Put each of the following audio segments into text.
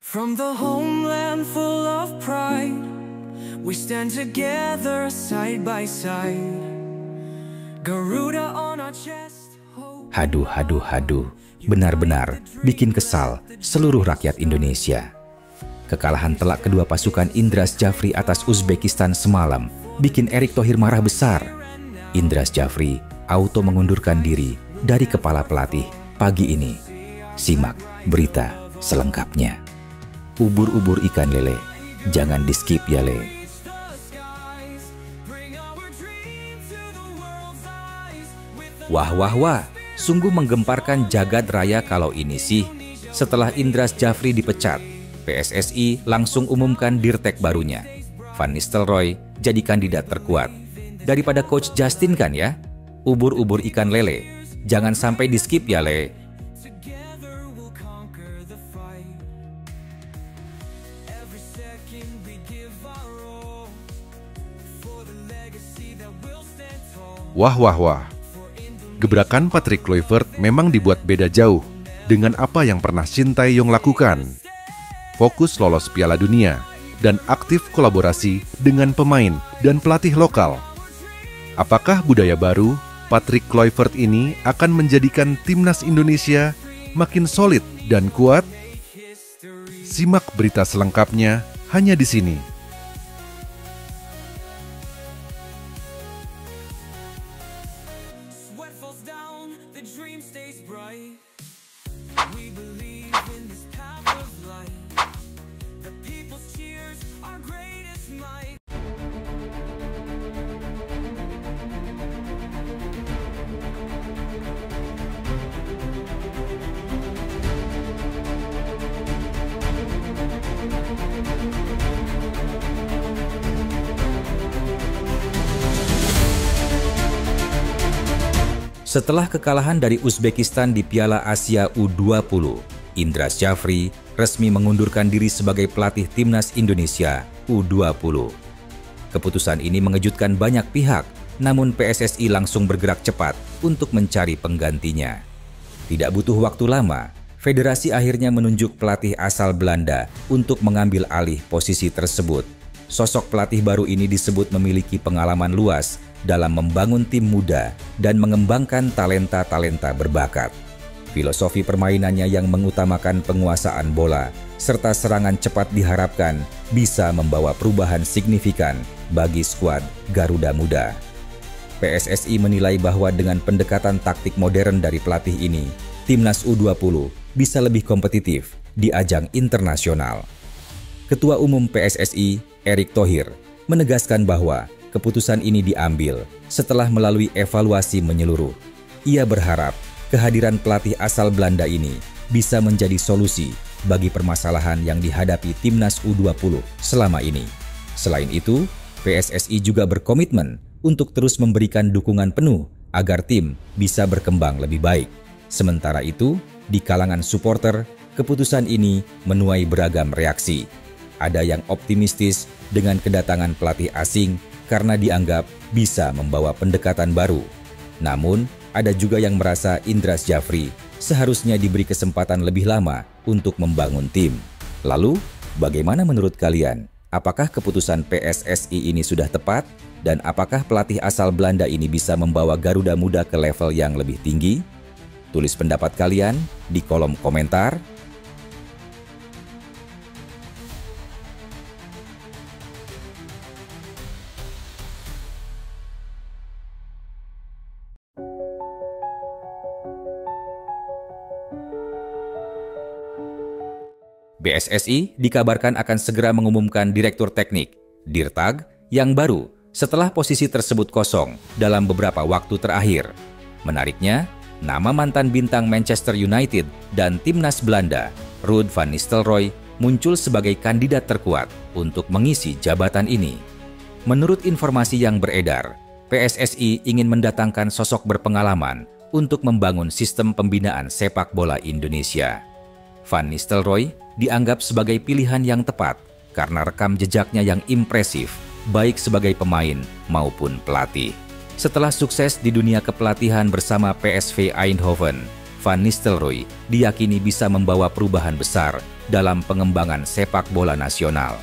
From the homeland full of pride, we stand together side by side. Garuda on our chest. Haduh, benar-benar bikin kesal seluruh rakyat Indonesia. Kekalahan telak kedua pasukan Indras Jafri atas Uzbekistan semalam bikin Erick Thohir marah besar. Indras Jafri auto mengundurkan diri dari kepala pelatih pagi ini. Simak berita selengkapnya. Ubur-ubur ikan lele, jangan di-skip ya le. Wah, sungguh menggemparkan jagat raya kalau ini sih. Setelah Indras Jafri dipecat, PSSI langsung umumkan dirtek barunya. Van Nistelrooy jadi kandidat terkuat. Daripada Coach Justin kan ya? Ubur-ubur ikan lele, jangan sampai di-skip ya le. Wah. Gebrakan Patrick Kluivert memang dibuat beda jauh dengan apa yang pernah Shin Tae-yong lakukan. Fokus lolos Piala Dunia dan aktif kolaborasi dengan pemain dan pelatih lokal. Apakah budaya baru Patrick Kluivert ini akan menjadikan timnas Indonesia makin solid dan kuat? Simak berita selengkapnya hanya di sini. Setelah kekalahan dari Uzbekistan di Piala Asia U20, Indras Jafri resmi mengundurkan diri sebagai pelatih timnas Indonesia U20. Keputusan ini mengejutkan banyak pihak, namun PSSI langsung bergerak cepat untuk mencari penggantinya. Tidak butuh waktu lama, federasi akhirnya menunjuk pelatih asal Belanda untuk mengambil alih posisi tersebut. Sosok pelatih baru ini disebut memiliki pengalaman luas dalam membangun tim muda dan mengembangkan talenta-talenta berbakat. Filosofi permainannya yang mengutamakan penguasaan bola serta serangan cepat diharapkan bisa membawa perubahan signifikan bagi skuad Garuda Muda. PSSI menilai bahwa dengan pendekatan taktik modern dari pelatih ini, timnas U20 bisa lebih kompetitif di ajang internasional. Ketua Umum PSSI, Erick Thohir, menegaskan bahwa keputusan ini diambil setelah melalui evaluasi menyeluruh. Ia berharap kehadiran pelatih asal Belanda ini bisa menjadi solusi bagi permasalahan yang dihadapi timnas U20 selama ini. Selain itu, PSSI juga berkomitmen untuk terus memberikan dukungan penuh agar tim bisa berkembang lebih baik. Sementara itu, di kalangan supporter, keputusan ini menuai beragam reaksi. Ada yang optimistis dengan kedatangan pelatih asing karena dianggap bisa membawa pendekatan baru. Namun, ada juga yang merasa Indras Jafri seharusnya diberi kesempatan lebih lama untuk membangun tim. Lalu, bagaimana menurut kalian? Apakah keputusan PSSI ini sudah tepat? Dan apakah pelatih asal Belanda ini bisa membawa Garuda Muda ke level yang lebih tinggi? Tulis pendapat kalian di kolom komentar. PSSI dikabarkan akan segera mengumumkan Direktur Teknik, Dirtag, yang baru setelah posisi tersebut kosong dalam beberapa waktu terakhir. Menariknya, nama mantan bintang Manchester United dan timnas Belanda, Ruud van Nistelrooy, muncul sebagai kandidat terkuat untuk mengisi jabatan ini. Menurut informasi yang beredar, PSSI ingin mendatangkan sosok berpengalaman untuk membangun sistem pembinaan sepak bola Indonesia. Van Nistelrooy dianggap sebagai pilihan yang tepat karena rekam jejaknya yang impresif, baik sebagai pemain maupun pelatih. Setelah sukses di dunia kepelatihan bersama PSV Eindhoven, Van Nistelrooy diyakini bisa membawa perubahan besar dalam pengembangan sepak bola nasional.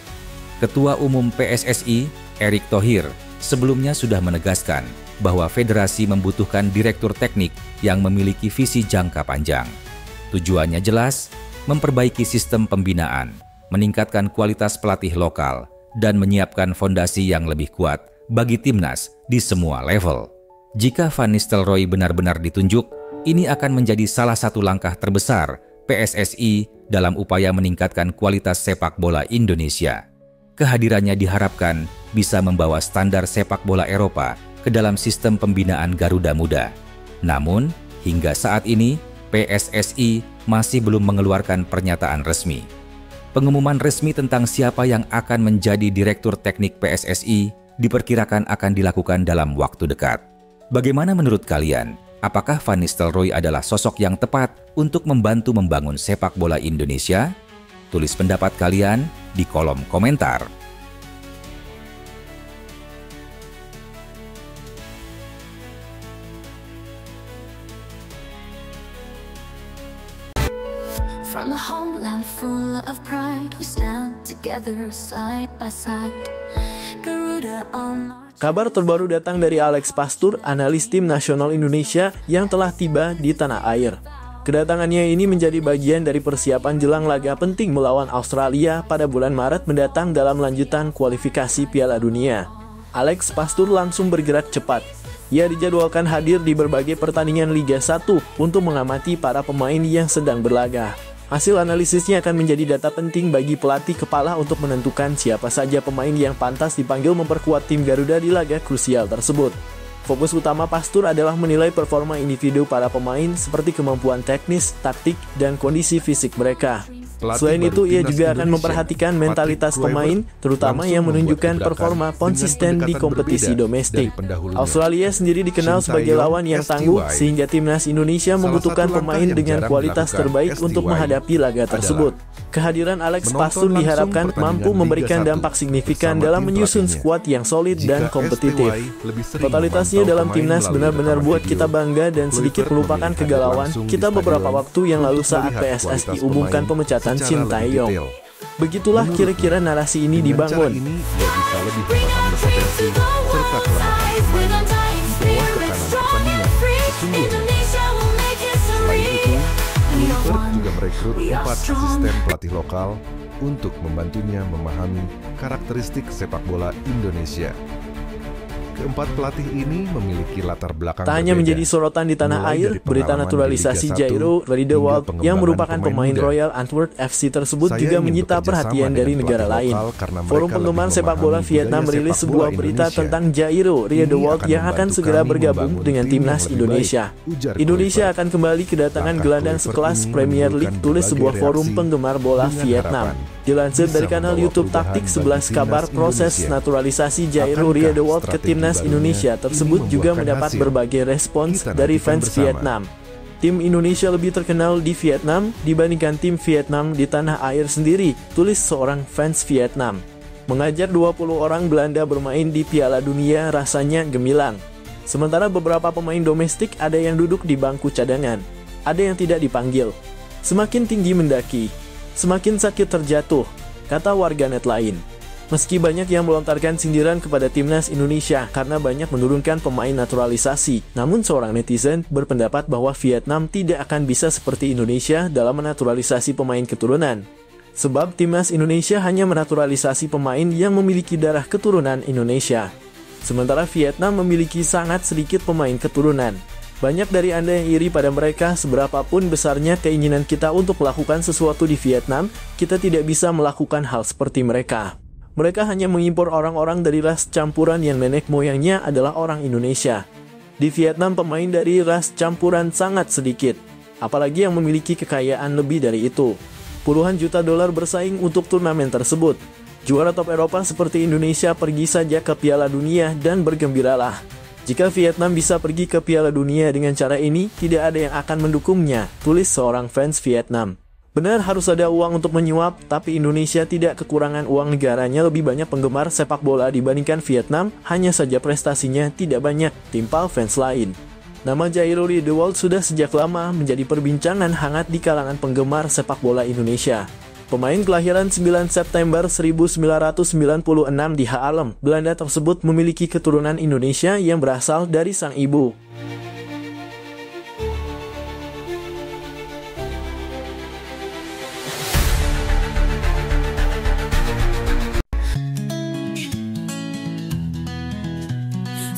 Ketua Umum PSSI, Erick Thohir, sebelumnya sudah menegaskan bahwa federasi membutuhkan direktur teknik yang memiliki visi jangka panjang. Tujuannya jelas, memperbaiki sistem pembinaan, meningkatkan kualitas pelatih lokal, dan menyiapkan fondasi yang lebih kuat bagi timnas di semua level. Jika Van Nistelrooy benar-benar ditunjuk, ini akan menjadi salah satu langkah terbesar PSSI dalam upaya meningkatkan kualitas sepak bola Indonesia. Kehadirannya diharapkan bisa membawa standar sepak bola Eropa ke dalam sistem pembinaan Garuda Muda. Namun, hingga saat ini, PSSI masih belum mengeluarkan pernyataan resmi. Pengumuman resmi tentang siapa yang akan menjadi Direktur Teknik PSSI diperkirakan akan dilakukan dalam waktu dekat. Bagaimana menurut kalian? Apakah Van Nistelrooy adalah sosok yang tepat untuk membantu membangun sepak bola Indonesia? Tulis pendapat kalian di kolom komentar. From a homeland full of pride, we stand together side by side. Garuda on our... Kabar terbaru datang dari Alex Pastur, analis tim nasional Indonesia yang telah tiba di tanah air. Kedatangannya ini menjadi bagian dari persiapan jelang laga penting melawan Australia pada bulan Maret mendatang dalam lanjutan kualifikasi Piala Dunia. Alex Pastur langsung bergerak cepat. Ia dijadwalkan hadir di berbagai pertandingan Liga 1 untuk mengamati para pemain yang sedang berlaga. Hasil analisisnya akan menjadi data penting bagi pelatih kepala untuk menentukan siapa saja pemain yang pantas dipanggil memperkuat tim Garuda di laga krusial tersebut. Fokus utama Pastur adalah menilai performa individu para pemain seperti kemampuan teknis, taktik, dan kondisi fisik mereka. Selain itu, ia juga akan memperhatikan mentalitas pemain, terutama yang menunjukkan performa konsisten di kompetisi domestik. Australia sendiri dikenal sebagai lawan yang tangguh, sehingga timnas Indonesia membutuhkan pemain dengan kualitas terbaik untuk menghadapi laga tersebut. Kehadiran Alex Pastur diharapkan mampu memberikan dampak signifikan dalam menyusun skuad yang solid dan kompetitif. Totalitasnya dalam timnas benar-benar buat kita bangga dan sedikit melupakan kegalauan kita beberapa waktu yang lalu saat PSSI umumkan pemecatan Shin Tae-yong. Begitulah kira-kira narasi ini dibangun. Clifford juga merekrut 4 asisten pelatih lokal untuk membantunya memahami karakteristik sepak bola Indonesia. Keempat pelatih ini memiliki latar belakang tak hanya menjadi sorotan di tanah air, berita naturalisasi Jairo Riedewald yang merupakan pemain Royal Antwerp FC tersebut juga menyita perhatian dari negara lain. Forum penggemar sepak bola Vietnam merilis sebuah berita tentang Jairo Riedewald yang akan segera bergabung dengan timnas Indonesia. Indonesia akan kembali kedatangan gelandang sekelas Premier League, tulis sebuah forum penggemar bola Vietnam. Dilansir dari kanal YouTube Taktik 11 Kabar, proses naturalisasi Jairo Riedewald ke timnas Indonesia tersebut juga mendapat berbagai respons dari fans Vietnam. Tim Indonesia lebih terkenal di Vietnam dibandingkan tim Vietnam di tanah air sendiri, tulis seorang fans Vietnam. Mengajar 20 orang Belanda bermain di Piala Dunia rasanya gemilang. Sementara beberapa pemain domestik ada yang duduk di bangku cadangan, ada yang tidak dipanggil. Semakin tinggi mendaki, semakin sakit terjatuh, kata warganet lain. Meski banyak yang melontarkan sindiran kepada timnas Indonesia karena banyak menurunkan pemain naturalisasi, namun seorang netizen berpendapat bahwa Vietnam tidak akan bisa seperti Indonesia dalam menaturalisasi pemain keturunan. Sebab timnas Indonesia hanya menaturalisasi pemain yang memiliki darah keturunan Indonesia. Sementara Vietnam memiliki sangat sedikit pemain keturunan. Banyak dari Anda yang iri pada mereka, seberapapun besarnya keinginan kita untuk melakukan sesuatu di Vietnam, kita tidak bisa melakukan hal seperti mereka. Mereka hanya mengimpor orang-orang dari ras campuran yang nenek moyangnya adalah orang Indonesia. Di Vietnam pemain dari ras campuran sangat sedikit, apalagi yang memiliki kekayaan lebih dari itu. Puluhan juta dolar bersaing untuk turnamen tersebut. Juara top Eropa seperti Indonesia pergi saja ke Piala Dunia dan bergembiralah. Jika Vietnam bisa pergi ke Piala Dunia dengan cara ini, tidak ada yang akan mendukungnya, tulis seorang fans Vietnam. Benar harus ada uang untuk menyuap, tapi Indonesia tidak kekurangan uang, negaranya lebih banyak penggemar sepak bola dibandingkan Vietnam, hanya saja prestasinya tidak banyak, timpal fans lain. Nama Jairo Riedewald sudah sejak lama menjadi perbincangan hangat di kalangan penggemar sepak bola Indonesia. Pemain kelahiran 9 September 1996 di Haarlem, Belanda tersebut memiliki keturunan Indonesia yang berasal dari sang ibu.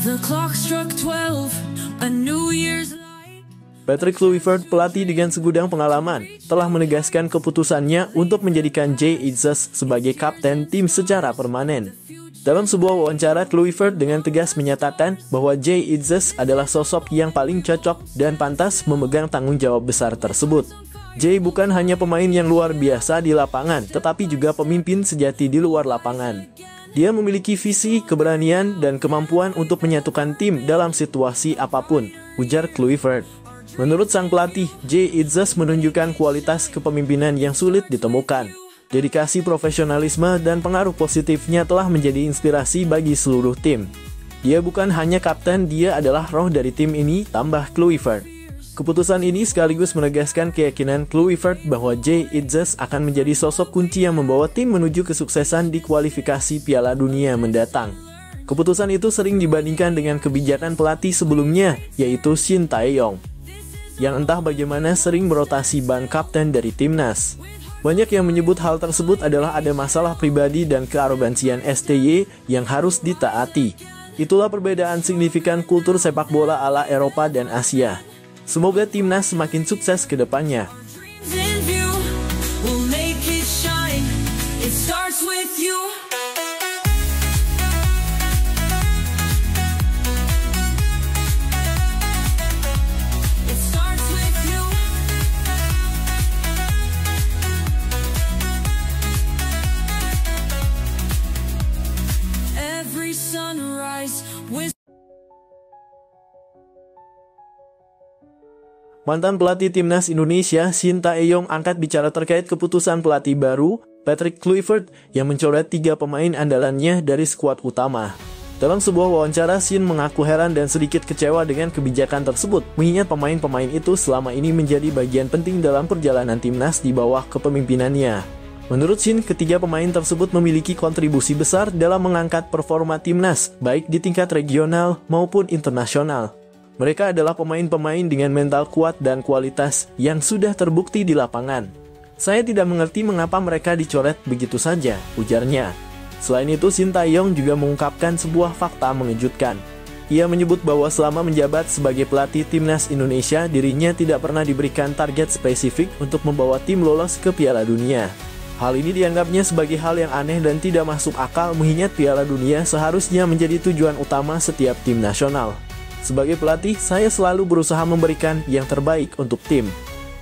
The clock struck 12, a New Year's night. Patrick Kluivert, pelatih dengan segudang pengalaman, telah menegaskan keputusannya untuk menjadikan Jay Itzes sebagai kapten tim secara permanen. Dalam sebuah wawancara, Kluivert dengan tegas menyatakan bahwa Jay Itzes adalah sosok yang paling cocok dan pantas memegang tanggung jawab besar tersebut. Jay bukan hanya pemain yang luar biasa di lapangan, tetapi juga pemimpin sejati di luar lapangan. Dia memiliki visi, keberanian, dan kemampuan untuk menyatukan tim dalam situasi apapun, ujar Kluivert. Menurut sang pelatih, Jay Itzes menunjukkan kualitas kepemimpinan yang sulit ditemukan. Dedikasi, profesionalisme, dan pengaruh positifnya telah menjadi inspirasi bagi seluruh tim. Dia bukan hanya kapten, dia adalah roh dari tim ini, tambah Kluivert. Keputusan ini sekaligus menegaskan keyakinan Kluivert bahwa Jay Itzes akan menjadi sosok kunci yang membawa tim menuju kesuksesan di kualifikasi Piala Dunia mendatang. Keputusan itu sering dibandingkan dengan kebijakan pelatih sebelumnya, yaitu Shin Tae-yong, yang entah bagaimana sering merotasi ban kapten dari timnas. Banyak yang menyebut hal tersebut adalah ada masalah pribadi dan kearogansian STY yang harus ditaati. Itulah perbedaan signifikan kultur sepak bola ala Eropa dan Asia. Semoga timnas semakin sukses ke depannya. Mantan pelatih timnas Indonesia Shin Tae-yong angkat bicara terkait keputusan pelatih baru Patrick Kluivert yang mencoret 3 pemain andalannya dari skuad utama. Dalam sebuah wawancara, Shin mengaku heran dan sedikit kecewa dengan kebijakan tersebut, mengingat pemain-pemain itu selama ini menjadi bagian penting dalam perjalanan timnas di bawah kepemimpinannya. Menurut Shin, ketiga pemain tersebut memiliki kontribusi besar dalam mengangkat performa timnas, baik di tingkat regional maupun internasional. Mereka adalah pemain-pemain dengan mental kuat dan kualitas yang sudah terbukti di lapangan. Saya tidak mengerti mengapa mereka dicoret begitu saja, ujarnya. Selain itu, Shin Tae-yong juga mengungkapkan sebuah fakta mengejutkan. Ia menyebut bahwa selama menjabat sebagai pelatih timnas Indonesia, dirinya tidak pernah diberikan target spesifik untuk membawa tim lolos ke Piala Dunia. Hal ini dianggapnya sebagai hal yang aneh dan tidak masuk akal, mengingat Piala Dunia seharusnya menjadi tujuan utama setiap tim nasional. Sebagai pelatih, saya selalu berusaha memberikan yang terbaik untuk tim.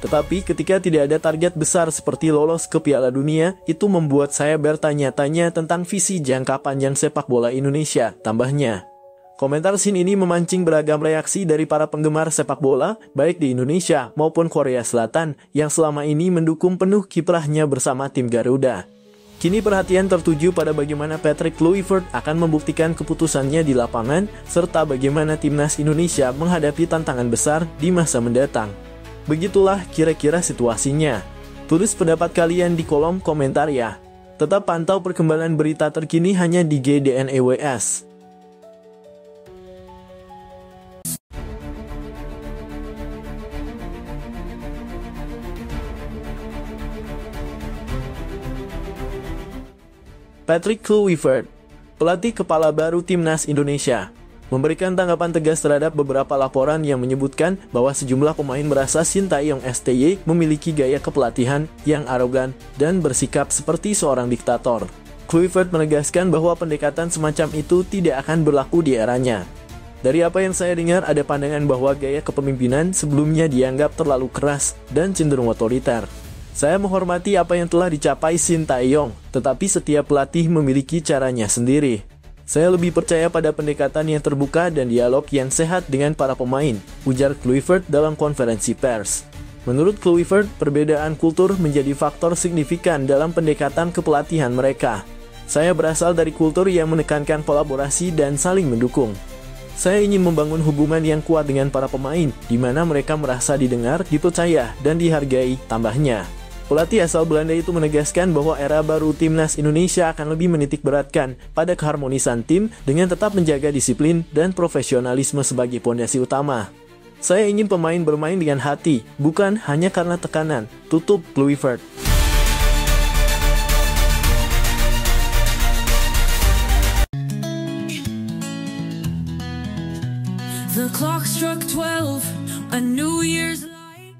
Tetapi ketika tidak ada target besar seperti lolos ke Piala Dunia, itu membuat saya bertanya-tanya tentang visi jangka panjang sepak bola Indonesia, tambahnya. Komentar Shin ini memancing beragam reaksi dari para penggemar sepak bola, baik di Indonesia maupun Korea Selatan, yang selama ini mendukung penuh kiprahnya bersama tim Garuda. Kini perhatian tertuju pada bagaimana Patrick Kluivert akan membuktikan keputusannya di lapangan, serta bagaimana timnas Indonesia menghadapi tantangan besar di masa mendatang. Begitulah kira-kira situasinya. Tulis pendapat kalian di kolom komentar ya. Tetap pantau perkembangan berita terkini hanya di GDNEWS. Patrick Kluivert, pelatih kepala baru timnas Indonesia, memberikan tanggapan tegas terhadap beberapa laporan yang menyebutkan bahwa sejumlah pemain merasa Shin Tae-yong STY memiliki gaya kepelatihan yang arogan dan bersikap seperti seorang diktator. Kluivert menegaskan bahwa pendekatan semacam itu tidak akan berlaku di eranya. Dari apa yang saya dengar, ada pandangan bahwa gaya kepemimpinan sebelumnya dianggap terlalu keras dan cenderung otoriter. Saya menghormati apa yang telah dicapai Shin Tae-yong, tetapi setiap pelatih memiliki caranya sendiri. Saya lebih percaya pada pendekatan yang terbuka dan dialog yang sehat dengan para pemain, ujar Kluivert dalam konferensi pers. Menurut Kluivert, perbedaan kultur menjadi faktor signifikan dalam pendekatan kepelatihan mereka. Saya berasal dari kultur yang menekankan kolaborasi dan saling mendukung. Saya ingin membangun hubungan yang kuat dengan para pemain, di mana mereka merasa didengar, dipercaya, dan dihargai, tambahnya. Pelatih asal Belanda itu menegaskan bahwa era baru timnas Indonesia akan lebih menitikberatkan pada keharmonisan tim dengan tetap menjaga disiplin dan profesionalisme sebagai pondasi utama. Saya ingin pemain bermain dengan hati, bukan hanya karena tekanan, tutup Kluivert. The clock struck 12, a New Year's light,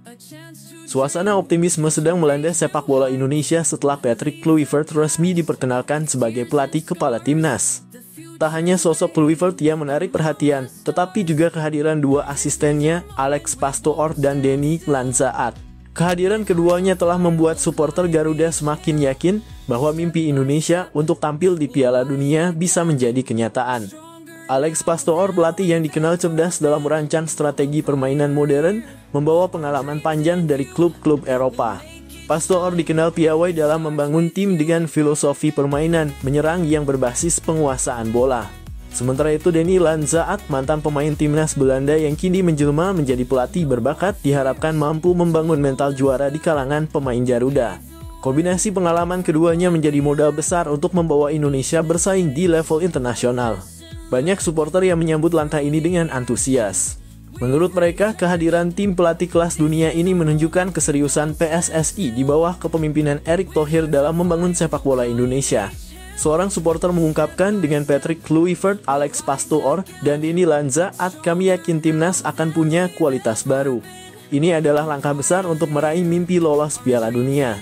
a chance to... Suasana optimisme sedang melanda sepak bola Indonesia setelah Patrick Kluivert resmi diperkenalkan sebagai pelatih kepala timnas. Tak hanya sosok Kluivert yang menarik perhatian, tetapi juga kehadiran dua asistennya, Alex Pastoor dan Denny Lanzaat. Kehadiran keduanya telah membuat supporter Garuda semakin yakin bahwa mimpi Indonesia untuk tampil di Piala Dunia bisa menjadi kenyataan. Alex Pastoor, pelatih yang dikenal cerdas dalam merancang strategi permainan modern, membawa pengalaman panjang dari klub-klub Eropa. Pastoor dikenal piawai dalam membangun tim dengan filosofi permainan menyerang yang berbasis penguasaan bola. Sementara itu, Denny Lanzaat, mantan pemain timnas Belanda yang kini menjelma menjadi pelatih berbakat, diharapkan mampu membangun mental juara di kalangan pemain Garuda. Kombinasi pengalaman keduanya menjadi modal besar untuk membawa Indonesia bersaing di level internasional. Banyak supporter yang menyambut langkah ini dengan antusias. Menurut mereka, kehadiran tim pelatih kelas dunia ini menunjukkan keseriusan PSSI di bawah kepemimpinan Erick Thohir dalam membangun sepak bola Indonesia. Seorang supporter mengungkapkan, dengan Patrick Kluivert, Alex Pastoor, dan Denny Lanzaat, kami yakin timnas akan punya kualitas baru. Ini adalah langkah besar untuk meraih mimpi lolos Piala Dunia.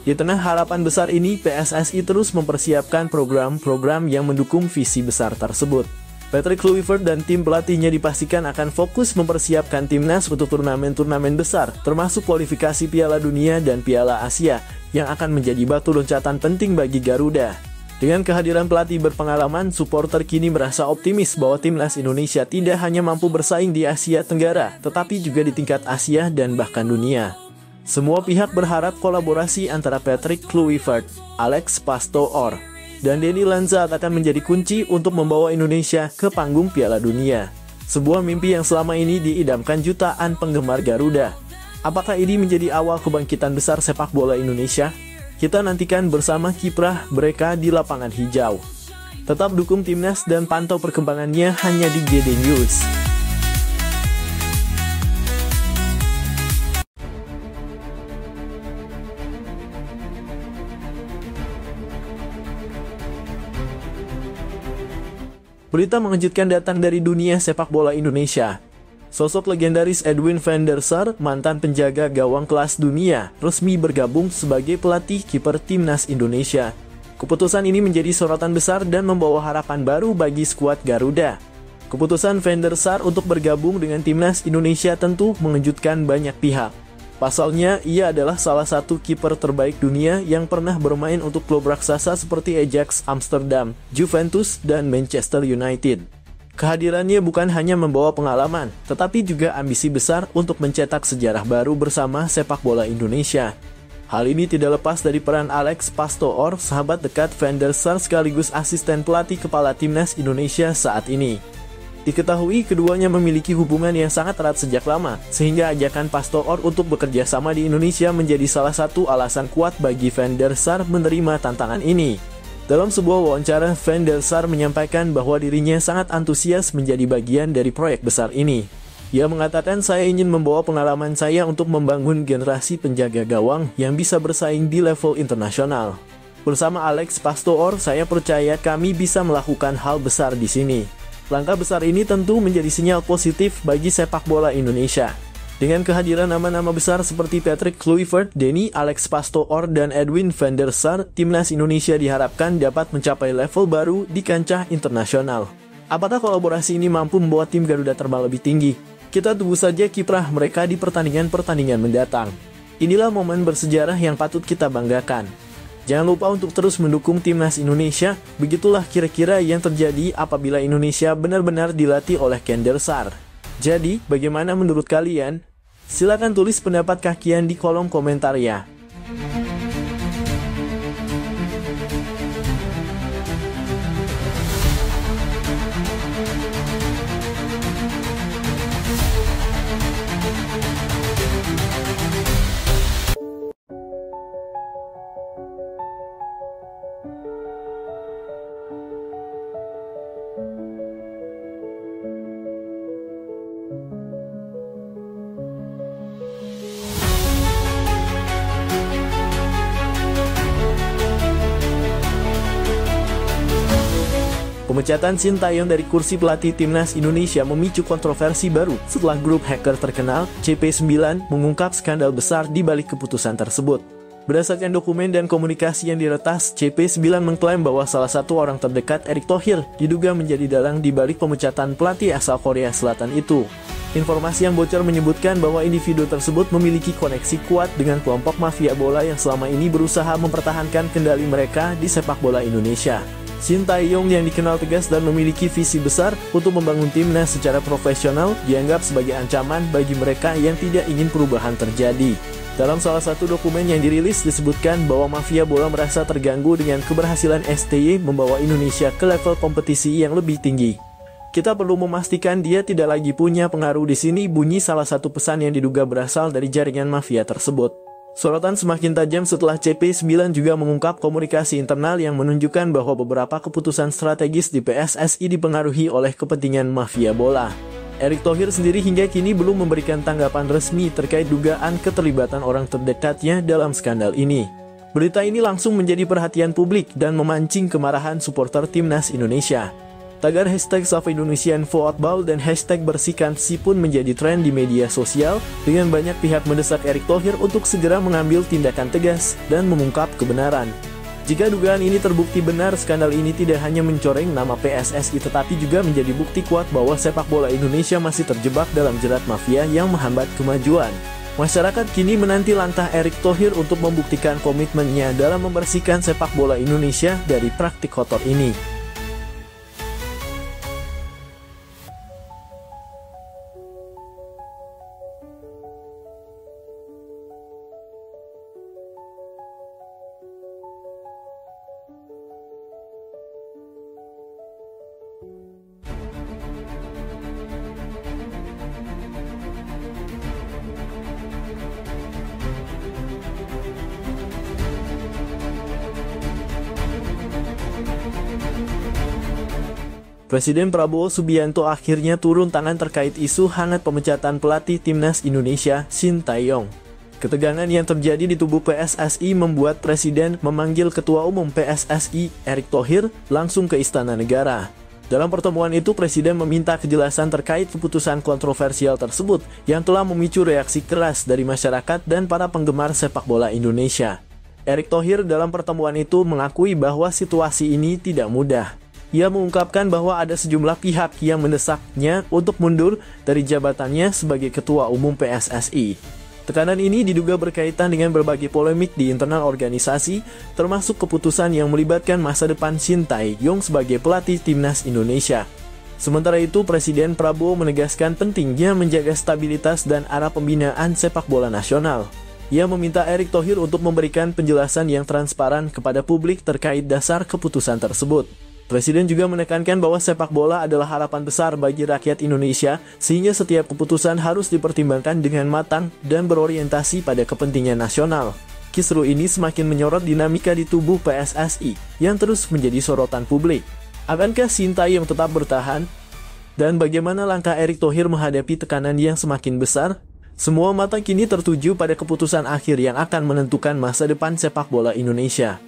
Di tengah harapan besar ini, PSSI terus mempersiapkan program-program yang mendukung visi besar tersebut. Patrick Kluivert dan tim pelatihnya dipastikan akan fokus mempersiapkan timnas untuk turnamen-turnamen besar, termasuk kualifikasi Piala Dunia dan Piala Asia, yang akan menjadi batu loncatan penting bagi Garuda. Dengan kehadiran pelatih berpengalaman, supporter kini merasa optimis bahwa timnas Indonesia tidak hanya mampu bersaing di Asia Tenggara, tetapi juga di tingkat Asia dan bahkan dunia. Semua pihak berharap kolaborasi antara Patrick Kluivert, Alex Pastoor, dan Denny Lanzaat akan menjadi kunci untuk membawa Indonesia ke panggung Piala Dunia. Sebuah mimpi yang selama ini diidamkan jutaan penggemar Garuda. Apakah ini menjadi awal kebangkitan besar sepak bola Indonesia? Kita nantikan bersama kiprah mereka di lapangan hijau. Tetap dukung timnas dan pantau perkembangannya hanya di GD News. Berita mengejutkan datang dari dunia sepak bola Indonesia. Sosok legendaris Edwin van der Sar, mantan penjaga gawang kelas dunia, resmi bergabung sebagai pelatih kiper timnas Indonesia. Keputusan ini menjadi sorotan besar dan membawa harapan baru bagi skuad Garuda. Keputusan van der Sar untuk bergabung dengan timnas Indonesia tentu mengejutkan banyak pihak. Pasalnya, ia adalah salah satu kiper terbaik dunia yang pernah bermain untuk klub raksasa seperti Ajax Amsterdam, Juventus, dan Manchester United. Kehadirannya bukan hanya membawa pengalaman, tetapi juga ambisi besar untuk mencetak sejarah baru bersama sepak bola Indonesia. Hal ini tidak lepas dari peran Alex Pastoor, sahabat dekat van der Sar sekaligus asisten pelatih kepala timnas Indonesia saat ini. Diketahui keduanya memiliki hubungan yang sangat erat sejak lama, sehingga ajakan Pastoor untuk bekerja sama di Indonesia menjadi salah satu alasan kuat bagi van der Sar menerima tantangan ini. Dalam sebuah wawancara, van der Sar menyampaikan bahwa dirinya sangat antusias menjadi bagian dari proyek besar ini. Ia mengatakan, saya ingin membawa pengalaman saya untuk membangun generasi penjaga gawang yang bisa bersaing di level internasional. Bersama Alex Pastoor, saya percaya kami bisa melakukan hal besar di sini. Langkah besar ini tentu menjadi sinyal positif bagi sepak bola Indonesia. Dengan kehadiran nama-nama besar seperti Patrick Kluivert, Denny, Alex Pastoor, dan Edwin van der Sar, timnas Indonesia diharapkan dapat mencapai level baru di kancah internasional. Apakah kolaborasi ini mampu membawa tim Garuda terbang lebih tinggi? Kita tunggu saja kiprah mereka di pertandingan-pertandingan mendatang. Inilah momen bersejarah yang patut kita banggakan. Jangan lupa untuk terus mendukung timnas Indonesia. Begitulah kira-kira yang terjadi apabila Indonesia benar-benar dilatih oleh van der Sar. Jadi, bagaimana menurut kalian? Silakan tulis pendapat kalian di kolom komentar ya. Pemecatan Shin Tae-yong dari kursi pelatih timnas Indonesia memicu kontroversi baru setelah grup hacker terkenal CP9 mengungkap skandal besar di balik keputusan tersebut. Berdasarkan dokumen dan komunikasi yang diretas, CP9 mengklaim bahwa salah satu orang terdekat Erick Thohir diduga menjadi dalang di balik pemecatan pelatih asal Korea Selatan itu. Informasi yang bocor menyebutkan bahwa individu tersebut memiliki koneksi kuat dengan kelompok mafia bola yang selama ini berusaha mempertahankan kendali mereka di sepak bola Indonesia. Shin Tae-yong yang dikenal tegas dan memiliki visi besar untuk membangun timnas secara profesional dianggap sebagai ancaman bagi mereka yang tidak ingin perubahan terjadi. Dalam salah satu dokumen yang dirilis disebutkan bahwa mafia bola merasa terganggu dengan keberhasilan STY membawa Indonesia ke level kompetisi yang lebih tinggi. Kita perlu memastikan dia tidak lagi punya pengaruh di sini, bunyi salah satu pesan yang diduga berasal dari jaringan mafia tersebut. Sorotan semakin tajam setelah CP9 juga mengungkap komunikasi internal yang menunjukkan bahwa beberapa keputusan strategis di PSSI dipengaruhi oleh kepentingan mafia bola. Erick Thohir sendiri hingga kini belum memberikan tanggapan resmi terkait dugaan keterlibatan orang terdekatnya dalam skandal ini. Berita ini langsung menjadi perhatian publik dan memancing kemarahan supporter timnas Indonesia. Tagar hashtag #SaveIndonesianFootball dan hashtag #BersihkanSI pun menjadi tren di media sosial dengan banyak pihak mendesak Erick Thohir untuk segera mengambil tindakan tegas dan mengungkap kebenaran. Jika dugaan ini terbukti benar, skandal ini tidak hanya mencoreng nama PSSI tetapi juga menjadi bukti kuat bahwa sepak bola Indonesia masih terjebak dalam jerat mafia yang menghambat kemajuan. Masyarakat kini menanti langkah Erick Thohir untuk membuktikan komitmennya dalam membersihkan sepak bola Indonesia dari praktik kotor ini. Presiden Prabowo Subianto akhirnya turun tangan terkait isu hangat pemecatan pelatih timnas Indonesia Shin Tae-yong. Ketegangan yang terjadi di tubuh PSSI membuat Presiden memanggil Ketua Umum PSSI Erick Thohir langsung ke Istana Negara. Dalam pertemuan itu, Presiden meminta kejelasan terkait keputusan kontroversial tersebut yang telah memicu reaksi keras dari masyarakat dan para penggemar sepak bola Indonesia. Erick Thohir dalam pertemuan itu mengakui bahwa situasi ini tidak mudah. Ia mengungkapkan bahwa ada sejumlah pihak yang mendesaknya untuk mundur dari jabatannya sebagai Ketua Umum PSSI. Tekanan ini diduga berkaitan dengan berbagai polemik di internal organisasi, termasuk keputusan yang melibatkan masa depan Shin Tae-yong sebagai pelatih timnas Indonesia. Sementara itu, Presiden Prabowo menegaskan pentingnya menjaga stabilitas dan arah pembinaan sepak bola nasional. Ia meminta Erick Thohir untuk memberikan penjelasan yang transparan kepada publik terkait dasar keputusan tersebut. Presiden juga menekankan bahwa sepak bola adalah harapan besar bagi rakyat Indonesia, sehingga setiap keputusan harus dipertimbangkan dengan matang dan berorientasi pada kepentingan nasional. Kisru ini semakin menyorot dinamika di tubuh PSSI yang terus menjadi sorotan publik. Akankah Shin Tae-yong tetap bertahan? Dan bagaimana langkah Erick Thohir menghadapi tekanan yang semakin besar? Semua mata kini tertuju pada keputusan akhir yang akan menentukan masa depan sepak bola Indonesia.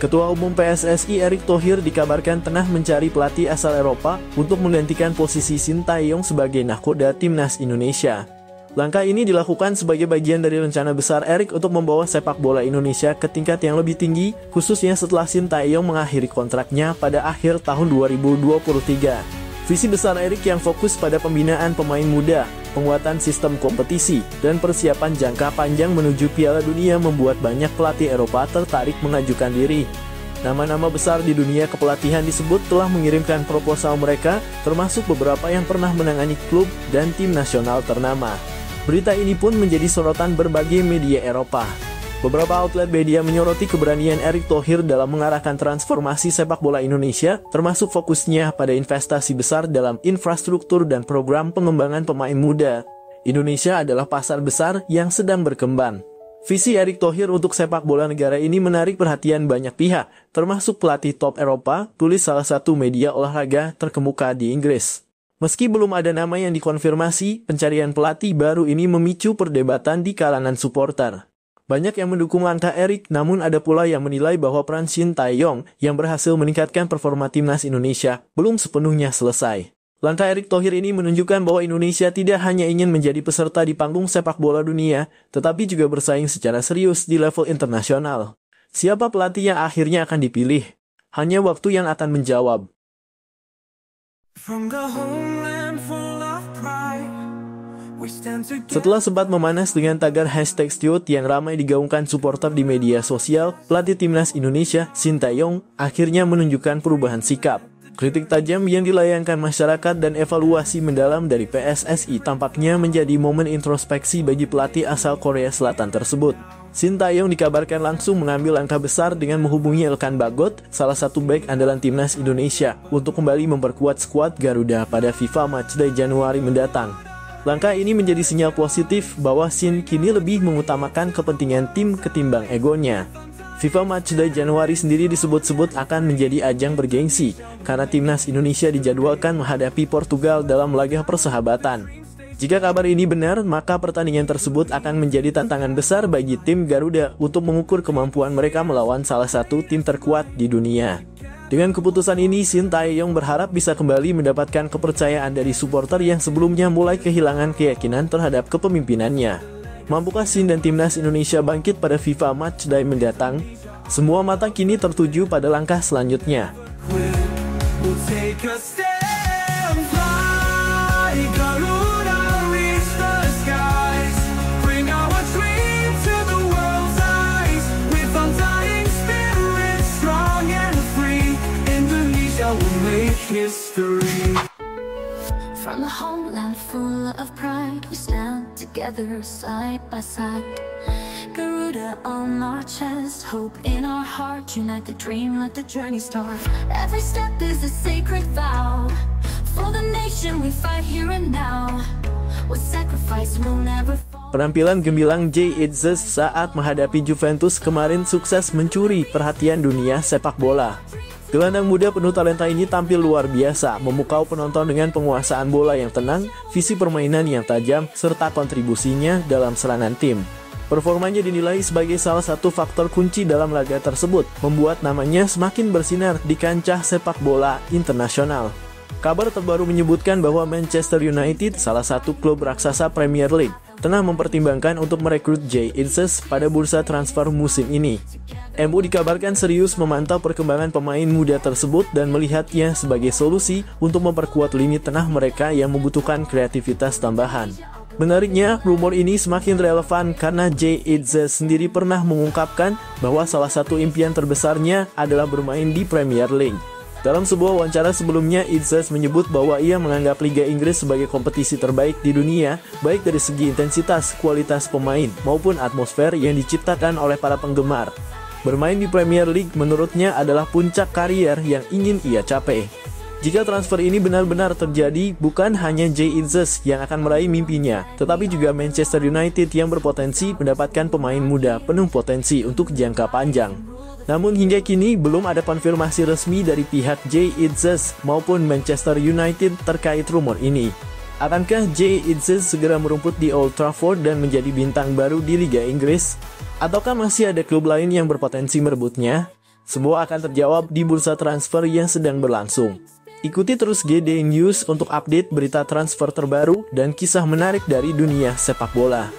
Ketua Umum PSSI Erick Thohir dikabarkan tengah mencari pelatih asal Eropa untuk menggantikan posisi Shin Tae-yong sebagai nahkoda timnas Indonesia. Langkah ini dilakukan sebagai bagian dari rencana besar Erick untuk membawa sepak bola Indonesia ke tingkat yang lebih tinggi, khususnya setelah Shin Tae-yong mengakhiri kontraknya pada akhir tahun 2023. Visi besar Erick yang fokus pada pembinaan pemain muda, penguatan sistem kompetisi, dan persiapan jangka panjang menuju Piala Dunia membuat banyak pelatih Eropa tertarik mengajukan diri. Nama-nama besar di dunia kepelatihan disebut telah mengirimkan proposal mereka, termasuk beberapa yang pernah menangani klub dan tim nasional ternama. Berita ini pun menjadi sorotan berbagai media Eropa. Beberapa outlet media menyoroti keberanian Erick Thohir dalam mengarahkan transformasi sepak bola Indonesia, termasuk fokusnya pada investasi besar dalam infrastruktur dan program pengembangan pemain muda. Indonesia adalah pasar besar yang sedang berkembang. Visi Erick Thohir untuk sepak bola negara ini menarik perhatian banyak pihak, termasuk pelatih top Eropa, tulis salah satu media olahraga terkemuka di Inggris. Meski belum ada nama yang dikonfirmasi, pencarian pelatih baru ini memicu perdebatan di kalangan supporter. Banyak yang mendukung langkah Erick, namun ada pula yang menilai bahwa peran Shin Tae-yong yang berhasil meningkatkan performa timnas Indonesia belum sepenuhnya selesai. Langkah Erick Thohir ini menunjukkan bahwa Indonesia tidak hanya ingin menjadi peserta di panggung sepak bola dunia, tetapi juga bersaing secara serius di level internasional. Siapa pelatih yang akhirnya akan dipilih? Hanya waktu yang akan menjawab. Setelah sempat memanas dengan tagar #Stiot yang ramai digaungkan supporter di media sosial, pelatih timnas Indonesia, Shin Tae-yong, akhirnya menunjukkan perubahan sikap. Kritik tajam yang dilayangkan masyarakat dan evaluasi mendalam dari PSSI tampaknya menjadi momen introspeksi bagi pelatih asal Korea Selatan tersebut. Shin Tae-yong dikabarkan langsung mengambil langkah besar dengan menghubungi Elkan Bagot, salah satu bek andalan timnas Indonesia, untuk kembali memperkuat skuad Garuda pada FIFA Matchday Januari mendatang. Langkah ini menjadi sinyal positif bahwa Shin kini lebih mengutamakan kepentingan tim ketimbang egonya. FIFA Matchday Januari sendiri disebut-sebut akan menjadi ajang bergengsi, karena timnas Indonesia dijadwalkan menghadapi Portugal dalam laga persahabatan. Jika kabar ini benar, maka pertandingan tersebut akan menjadi tantangan besar bagi tim Garuda untuk mengukur kemampuan mereka melawan salah satu tim terkuat di dunia. Dengan keputusan ini, Shin Tae-yong berharap bisa kembali mendapatkan kepercayaan dari supporter yang sebelumnya mulai kehilangan keyakinan terhadap kepemimpinannya. Mampukah Shin dan timnas Indonesia bangkit pada FIFA Matchday mendatang? Semua mata kini tertuju pada langkah selanjutnya. History. From the homeland full of pride, we stand together side by side. Garuda on our chest, hope in our heart, unite the dream, let the journey start. Every step is a sacred vow, for the nation we fight here and now. With sacrifice we'll never fall. Penampilan gemilang Jay Itzes saat menghadapi Juventus kemarin sukses mencuri perhatian dunia sepak bola. Gelandang muda penuh talenta ini tampil luar biasa, memukau penonton dengan penguasaan bola yang tenang, visi permainan yang tajam, serta kontribusinya dalam serangan tim. Performanya dinilai sebagai salah satu faktor kunci dalam laga tersebut, membuat namanya semakin bersinar di kancah sepak bola internasional. Kabar terbaru menyebutkan bahwa Manchester United, salah satu klub raksasa Premier League, tengah mempertimbangkan untuk merekrut Jay Itzes pada bursa transfer musim ini. MU dikabarkan serius memantau perkembangan pemain muda tersebut dan melihatnya sebagai solusi untuk memperkuat lini tengah mereka yang membutuhkan kreativitas tambahan. Menariknya, rumor ini semakin relevan karena Jay Itzes sendiri pernah mengungkapkan bahwa salah satu impian terbesarnya adalah bermain di Premier League. Dalam sebuah wawancara sebelumnya, Itzes menyebut bahwa ia menganggap Liga Inggris sebagai kompetisi terbaik di dunia, baik dari segi intensitas, kualitas pemain, maupun atmosfer yang diciptakan oleh para penggemar. Bermain di Premier League menurutnya adalah puncak karier yang ingin ia capai. Jika transfer ini benar-benar terjadi, bukan hanya Jay Itzes yang akan meraih mimpinya, tetapi juga Manchester United yang berpotensi mendapatkan pemain muda penuh potensi untuk jangka panjang. Namun hingga kini belum ada konfirmasi resmi dari pihak Jay Itzes maupun Manchester United terkait rumor ini. Akankah Jay Itzes segera merumput di Old Trafford dan menjadi bintang baru di Liga Inggris? Ataukah masih ada klub lain yang berpotensi merebutnya? Semua akan terjawab di bursa transfer yang sedang berlangsung. Ikuti terus GD News untuk update berita transfer terbaru dan kisah menarik dari dunia sepak bola.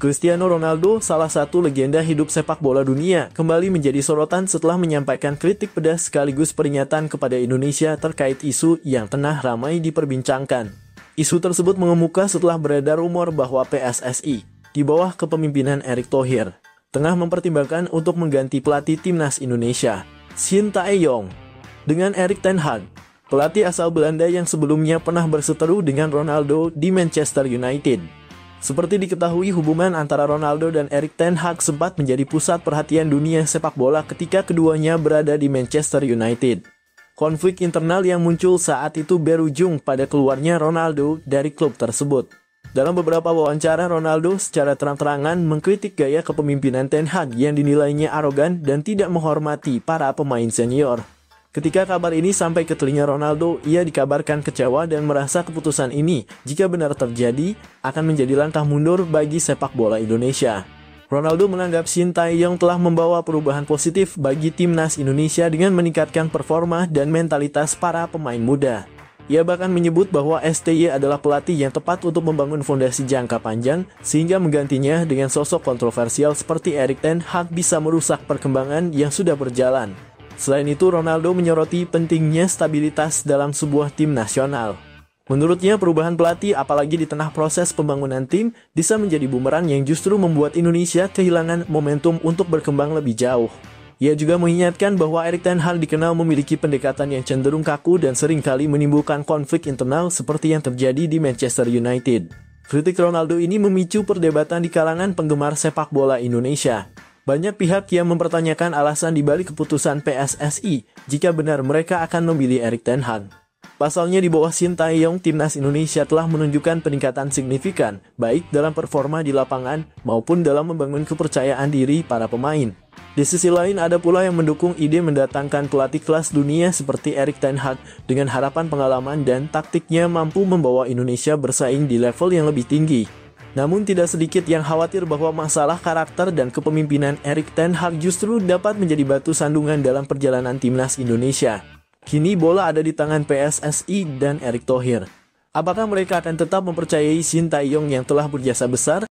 Cristiano Ronaldo, salah satu legenda hidup sepak bola dunia, kembali menjadi sorotan setelah menyampaikan kritik pedas sekaligus peringatan kepada Indonesia terkait isu yang tengah ramai diperbincangkan. Isu tersebut mengemuka setelah beredar rumor bahwa PSSI, di bawah kepemimpinan Erick Thohir, tengah mempertimbangkan untuk mengganti pelatih timnas Indonesia, Shin Tae-yong, dengan Erik ten Hag, pelatih asal Belanda yang sebelumnya pernah berseteru dengan Ronaldo di Manchester United. Seperti diketahui, hubungan antara Ronaldo dan Erik ten Hag sempat menjadi pusat perhatian dunia sepak bola ketika keduanya berada di Manchester United. Konflik internal yang muncul saat itu berujung pada keluarnya Ronaldo dari klub tersebut. Dalam beberapa wawancara, Ronaldo secara terang-terangan mengkritik gaya kepemimpinan ten Hag yang dinilainya arogan dan tidak menghormati para pemain senior. Ketika kabar ini sampai ke telinga Ronaldo, ia dikabarkan kecewa dan merasa keputusan ini, jika benar terjadi, akan menjadi langkah mundur bagi sepak bola Indonesia. Ronaldo menganggap Shin Tae-yong telah membawa perubahan positif bagi timnas Indonesia dengan meningkatkan performa dan mentalitas para pemain muda. Ia bahkan menyebut bahwa STY adalah pelatih yang tepat untuk membangun fondasi jangka panjang, sehingga menggantinya dengan sosok kontroversial seperti Erik ten Hag bisa merusak perkembangan yang sudah berjalan. Selain itu, Ronaldo menyoroti pentingnya stabilitas dalam sebuah tim nasional. Menurutnya, perubahan pelatih, apalagi di tengah proses pembangunan tim, bisa menjadi bumerang yang justru membuat Indonesia kehilangan momentum untuk berkembang lebih jauh. Ia juga mengingatkan bahwa Erik ten Hag dikenal memiliki pendekatan yang cenderung kaku dan seringkali menimbulkan konflik internal seperti yang terjadi di Manchester United. Kritik Ronaldo ini memicu perdebatan di kalangan penggemar sepak bola Indonesia. Banyak pihak yang mempertanyakan alasan dibalik keputusan PSSI jika benar mereka akan memilih Erik ten Hag. Pasalnya, di bawah Shin Tae-yong, timnas Indonesia telah menunjukkan peningkatan signifikan, baik dalam performa di lapangan maupun dalam membangun kepercayaan diri para pemain. Di sisi lain, ada pula yang mendukung ide mendatangkan pelatih kelas dunia seperti Erik ten Hag dengan harapan pengalaman dan taktiknya mampu membawa Indonesia bersaing di level yang lebih tinggi. Namun tidak sedikit yang khawatir bahwa masalah karakter dan kepemimpinan Erik ten Hag justru dapat menjadi batu sandungan dalam perjalanan timnas Indonesia. Kini bola ada di tangan PSSI dan Erick Thohir. Apakah mereka akan tetap mempercayai Shin Tae-yong yang telah berjasa besar,